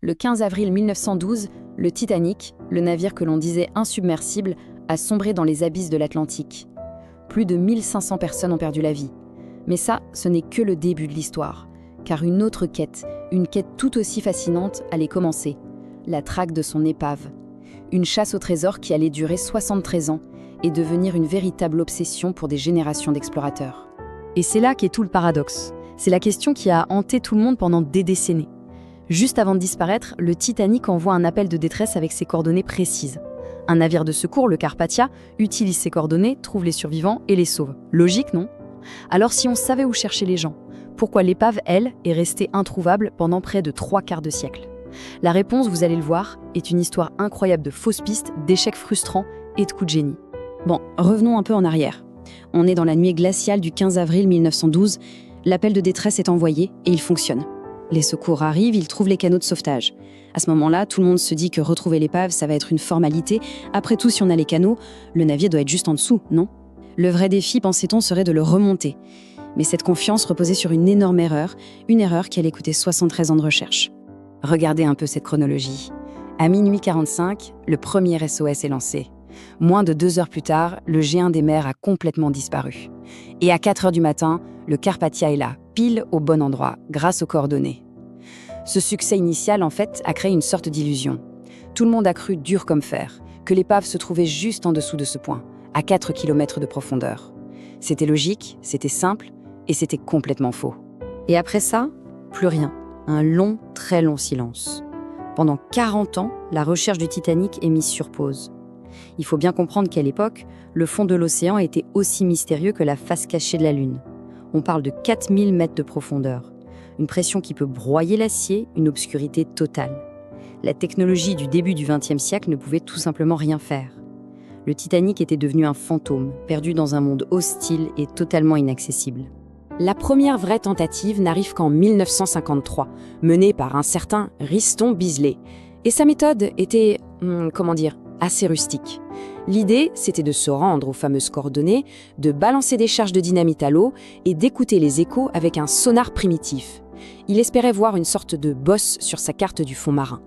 Le 15 avril 1912, le Titanic, le navire que l'on disait insubmersible, a sombré dans les abysses de l'Atlantique. Plus de 1500 personnes ont perdu la vie. Mais ça, ce n'est que le début de l'histoire. Car une autre quête, une quête tout aussi fascinante, allait commencer. La traque de son épave. Une chasse au trésor qui allait durer 73 ans et devenir une véritable obsession pour des générations d'explorateurs. Et c'est là qu'est tout le paradoxe. C'est la question qui a hanté tout le monde pendant des décennies. Juste avant de disparaître, le Titanic envoie un appel de détresse avec ses coordonnées précises. Un navire de secours, le Carpathia, utilise ces coordonnées, trouve les survivants et les sauve. Logique, non? Alors si on savait où chercher les gens, pourquoi l'épave, elle, est restée introuvable pendant près de 3/4 de siècle? La réponse, vous allez le voir, est une histoire incroyable de fausses pistes, d'échecs frustrants et de coups de génie. Bon, revenons un peu en arrière. On est dans la nuit glaciale du 15 avril 1912. L'appel de détresse est envoyé et il fonctionne. Les secours arrivent, ils trouvent les canaux de sauvetage. À ce moment-là, tout le monde se dit que retrouver l'épave, ça va être une formalité. Après tout, si on a les canaux, le navire doit être juste en dessous, non? Le vrai défi, pensait-on, serait de le remonter. Mais cette confiance reposait sur une énorme erreur, une erreur qui allait coûter 73 ans de recherche. Regardez un peu cette chronologie. À minuit 45, le premier SOS est lancé. Moins de 2 heures plus tard, le géant des mers a complètement disparu. Et à 4 heures du matin, le Carpathia est là, pile au bon endroit, grâce aux coordonnées. Ce succès initial, en fait, a créé une sorte d'illusion. Tout le monde a cru dur comme fer, que l'épave se trouvait juste en dessous de ce point, à 4 km de profondeur. C'était logique, c'était simple, et c'était complètement faux. Et après ça, plus rien. Un long, très long silence. Pendant 40 ans, la recherche du Titanic est mise sur pause. Il faut bien comprendre qu'à l'époque, le fond de l'océan était aussi mystérieux que la face cachée de la Lune. On parle de 4000 mètres de profondeur. Une pression qui peut broyer l'acier, une obscurité totale. La technologie du début du XXe siècle ne pouvait tout simplement rien faire. Le Titanic était devenu un fantôme, perdu dans un monde hostile et totalement inaccessible. La première vraie tentative n'arrive qu'en 1953, menée par un certain Riston Bisley. Et sa méthode était, assez rustique. L'idée, c'était de se rendre aux fameuses coordonnées, de balancer des charges de dynamite à l'eau et d'écouter les échos avec un sonar primitif. Il espérait voir une sorte de bosse sur sa carte du fond marin.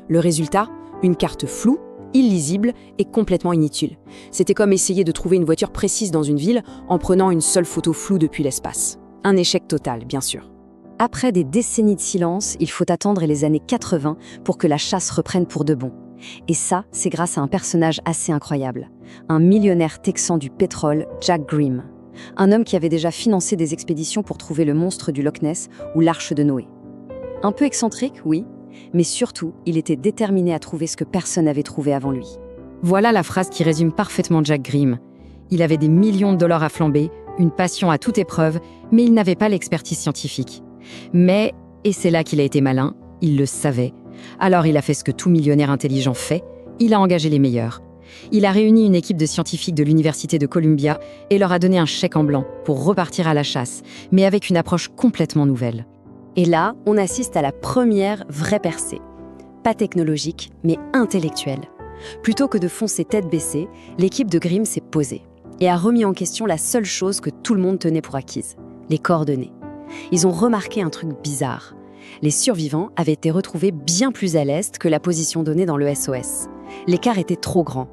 Le résultat, une carte floue, illisible et complètement inutile. C'était comme essayer de trouver une voiture précise dans une ville en prenant une seule photo floue depuis l'espace. Un échec total, bien sûr. Après des décennies de silence, il faut attendre les années 80 pour que la chasse reprenne pour de bon. Et ça, c'est grâce à un personnage assez incroyable. Un millionnaire texan du pétrole, Jack Grimm. Un homme qui avait déjà financé des expéditions pour trouver le monstre du Loch Ness ou l'arche de Noé. Un peu excentrique, oui, mais surtout, il était déterminé à trouver ce que personne n'avait trouvé avant lui. Voilà la phrase qui résume parfaitement Jack Grimm. Il avait des millions de dollars à flamber, une passion à toute épreuve, mais il n'avait pas l'expertise scientifique. Mais, et c'est là qu'il a été malin, il le savait. Alors il a fait ce que tout millionnaire intelligent fait, il a engagé les meilleurs. Il a réuni une équipe de scientifiques de l'Université de Columbia et leur a donné un chèque en blanc pour repartir à la chasse, mais avec une approche complètement nouvelle. Et là, on assiste à la première vraie percée. Pas technologique, mais intellectuelle. Plutôt que de foncer tête baissée, l'équipe de Grimm s'est posée et a remis en question la seule chose que tout le monde tenait pour acquise, les coordonnées. Ils ont remarqué un truc bizarre. Les survivants avaient été retrouvés bien plus à l'est que la position donnée dans le SOS. L'écart était trop grand.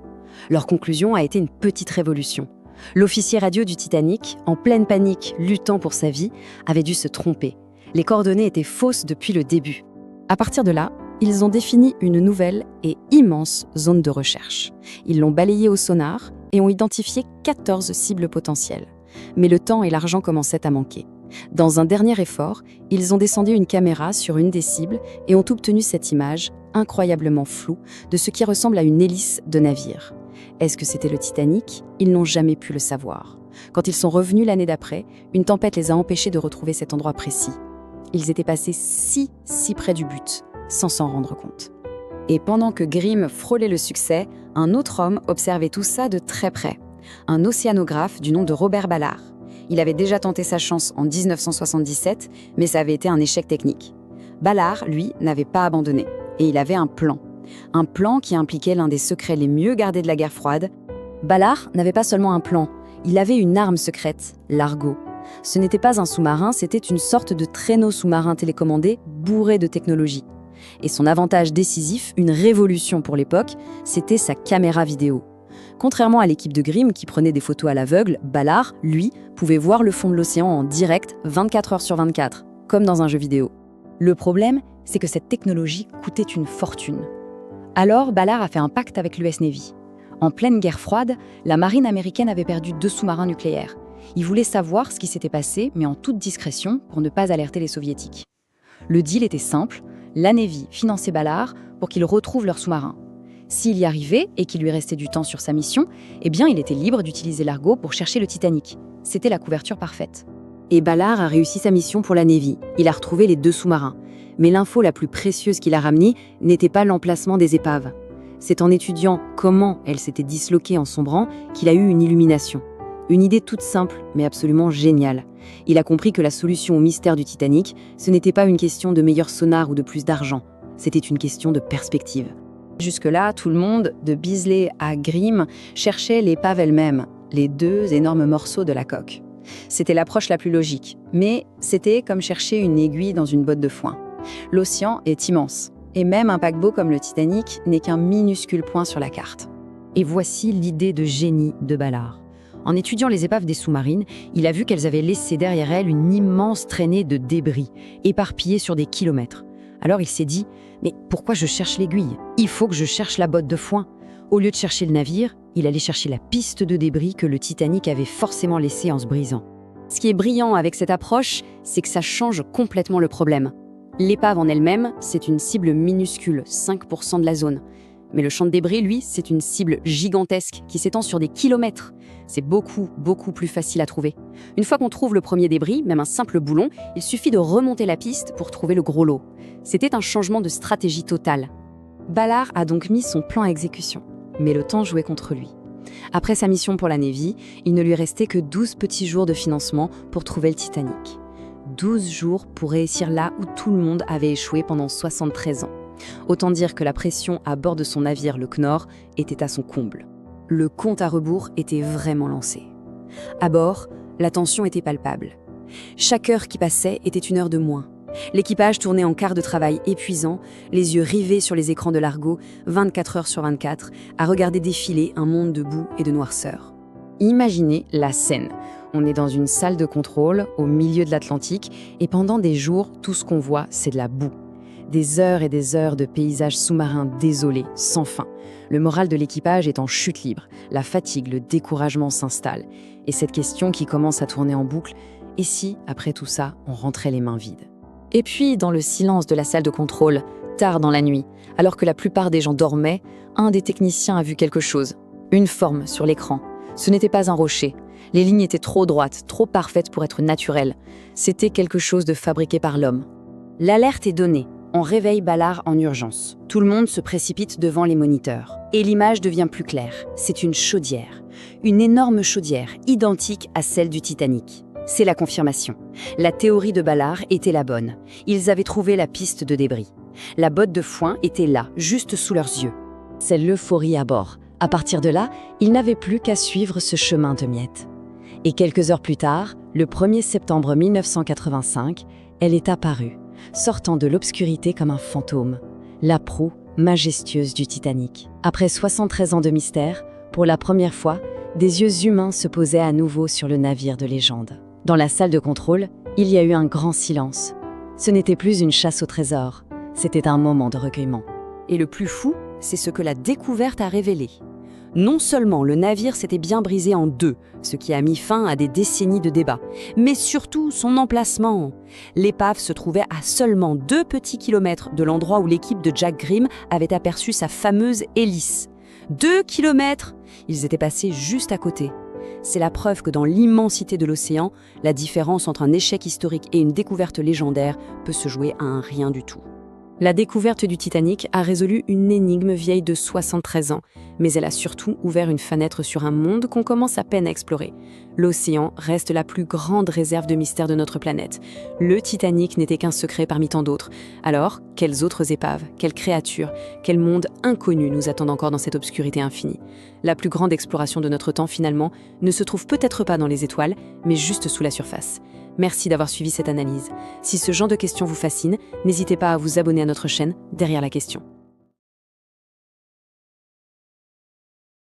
Leur conclusion a été une petite révolution. L'officier radio du Titanic, en pleine panique, luttant pour sa vie, avait dû se tromper. Les coordonnées étaient fausses depuis le début. À partir de là, ils ont défini une nouvelle et immense zone de recherche. Ils l'ont balayée au sonar et ont identifié 14 cibles potentielles. Mais le temps et l'argent commençaient à manquer. Dans un dernier effort, ils ont descendu une caméra sur une des cibles et ont obtenu cette image, incroyablement floue, de ce qui ressemble à une hélice de navire. Est-ce que c'était le Titanic? Ils n'ont jamais pu le savoir. Quand ils sont revenus l'année d'après, une tempête les a empêchés de retrouver cet endroit précis. Ils étaient passés si près du but, sans s'en rendre compte. Et pendant que Grimm frôlait le succès, un autre homme observait tout ça de très près. Un océanographe du nom de Robert Ballard. Il avait déjà tenté sa chance en 1977, mais ça avait été un échec technique. Ballard, lui, n'avait pas abandonné. Et il avait un plan. Un plan qui impliquait l'un des secrets les mieux gardés de la guerre froide. Ballard n'avait pas seulement un plan, il avait une arme secrète, l'Argo. Ce n'était pas un sous-marin, c'était une sorte de traîneau sous-marin télécommandé bourré de technologie. Et son avantage décisif, une révolution pour l'époque, c'était sa caméra vidéo. Contrairement à l'équipe de Grimm qui prenait des photos à l'aveugle, Ballard, lui, pouvait voir le fond de l'océan en direct 24 heures sur 24, comme dans un jeu vidéo. Le problème, c'est que cette technologie coûtait une fortune. Alors, Ballard a fait un pacte avec l'US Navy. En pleine guerre froide, la marine américaine avait perdu 2 sous-marins nucléaires. Il voulait savoir ce qui s'était passé, mais en toute discrétion, pour ne pas alerter les soviétiques. Le deal était simple, la Navy finançait Ballard pour qu'il retrouve leur sous-marin. S'il y arrivait et qu'il lui restait du temps sur sa mission, eh bien il était libre d'utiliser l'argot pour chercher le Titanic. C'était la couverture parfaite. Et Ballard a réussi sa mission pour la Navy. Il a retrouvé les 2 sous-marins. Mais l'info la plus précieuse qu'il a ramenée n'était pas l'emplacement des épaves. C'est en étudiant comment elles s'étaient disloquées en sombrant qu'il a eu une illumination. Une idée toute simple, mais absolument géniale. Il a compris que la solution au mystère du Titanic, ce n'était pas une question de meilleur sonar ou de plus d'argent. C'était une question de perspective. Jusque-là, tout le monde, de Beazley à Grimm, cherchait l'épave elle-même, les 2 énormes morceaux de la coque. C'était l'approche la plus logique, mais c'était comme chercher une aiguille dans une botte de foin. L'océan est immense, et même un paquebot comme le Titanic n'est qu'un minuscule point sur la carte. Et voici l'idée de génie de Ballard. En étudiant les épaves des sous-marines, il a vu qu'elles avaient laissé derrière elles une immense traînée de débris, éparpillés sur des kilomètres. Alors il s'est dit « Mais pourquoi je cherche l'aiguille? Il faut que je cherche la botte de foin !» Au lieu de chercher le navire, il allait chercher la piste de débris que le Titanic avait forcément laissée en se brisant. Ce qui est brillant avec cette approche, c'est que ça change complètement le problème. L'épave en elle-même, c'est une cible minuscule, 5% de la zone. Mais le champ de débris, lui, c'est une cible gigantesque qui s'étend sur des kilomètres. C'est beaucoup plus facile à trouver. Une fois qu'on trouve le premier débris, même un simple boulon, il suffit de remonter la piste pour trouver le gros lot. C'était un changement de stratégie totale. Ballard a donc mis son plan à exécution. Mais le temps jouait contre lui. Après sa mission pour la Navy, il ne lui restait que 12 petits jours de financement pour trouver le Titanic. 12 jours pour réussir là où tout le monde avait échoué pendant 73 ans. Autant dire que la pression à bord de son navire, le Knorr, était à son comble. Le compte à rebours était vraiment lancé. À bord, la tension était palpable. Chaque heure qui passait était une heure de moins. L'équipage tournait en quart de travail épuisant, les yeux rivés sur les écrans de l'argot, 24 heures sur 24, à regarder défiler un monde de boue et de noirceur. Imaginez la scène. On est dans une salle de contrôle, au milieu de l'Atlantique, et pendant des jours, tout ce qu'on voit, c'est de la boue. Des heures et des heures de paysages sous-marins désolés, sans fin. Le moral de l'équipage est en chute libre. La fatigue, le découragement s'installent. Et cette question qui commence à tourner en boucle, et si, après tout ça, on rentrait les mains vides? Et puis, dans le silence de la salle de contrôle, tard dans la nuit, alors que la plupart des gens dormaient, un des techniciens a vu quelque chose. Une forme sur l'écran. Ce n'était pas un rocher. Les lignes étaient trop droites, trop parfaites pour être naturelles. C'était quelque chose de fabriqué par l'homme. L'alerte est donnée. On réveille Ballard en urgence. Tout le monde se précipite devant les moniteurs. Et l'image devient plus claire. C'est une chaudière. Une énorme chaudière, identique à celle du Titanic. C'est la confirmation. La théorie de Ballard était la bonne. Ils avaient trouvé la piste de débris. La botte de foin était là, juste sous leurs yeux. C'est l'euphorie à bord. À partir de là, ils n'avaient plus qu'à suivre ce chemin de miettes. Et quelques heures plus tard, le 1er septembre 1985, elle est apparue, sortant de l'obscurité comme un fantôme, la proue majestueuse du Titanic. Après 73 ans de mystère, pour la première fois, des yeux humains se posaient à nouveau sur le navire de légende. Dans la salle de contrôle, il y a eu un grand silence. Ce n'était plus une chasse au trésor, c'était un moment de recueillement. Et le plus fou, c'est ce que la découverte a révélé. Non seulement le navire s'était bien brisé en 2, ce qui a mis fin à des décennies de débats, mais surtout son emplacement. L'épave se trouvait à seulement 2 petits kilomètres de l'endroit où l'équipe de Jack Grimm avait aperçu sa fameuse hélice. 2 kilomètres! Ils étaient passés juste à côté. C'est la preuve que dans l'immensité de l'océan, la différence entre un échec historique et une découverte légendaire peut se jouer à un rien du tout. La découverte du Titanic a résolu une énigme vieille de 73 ans, mais elle a surtout ouvert une fenêtre sur un monde qu'on commence à peine à explorer. L'océan reste la plus grande réserve de mystère de notre planète. Le Titanic n'était qu'un secret parmi tant d'autres. Alors, quelles autres épaves, quelles créatures, quel monde inconnu nous attendent encore dans cette obscurité infinie? La plus grande exploration de notre temps, finalement, ne se trouve peut-être pas dans les étoiles, mais juste sous la surface. Merci d'avoir suivi cette analyse. Si ce genre de questions vous fascine, n'hésitez pas à vous abonner à notre chaîne Derrière la question.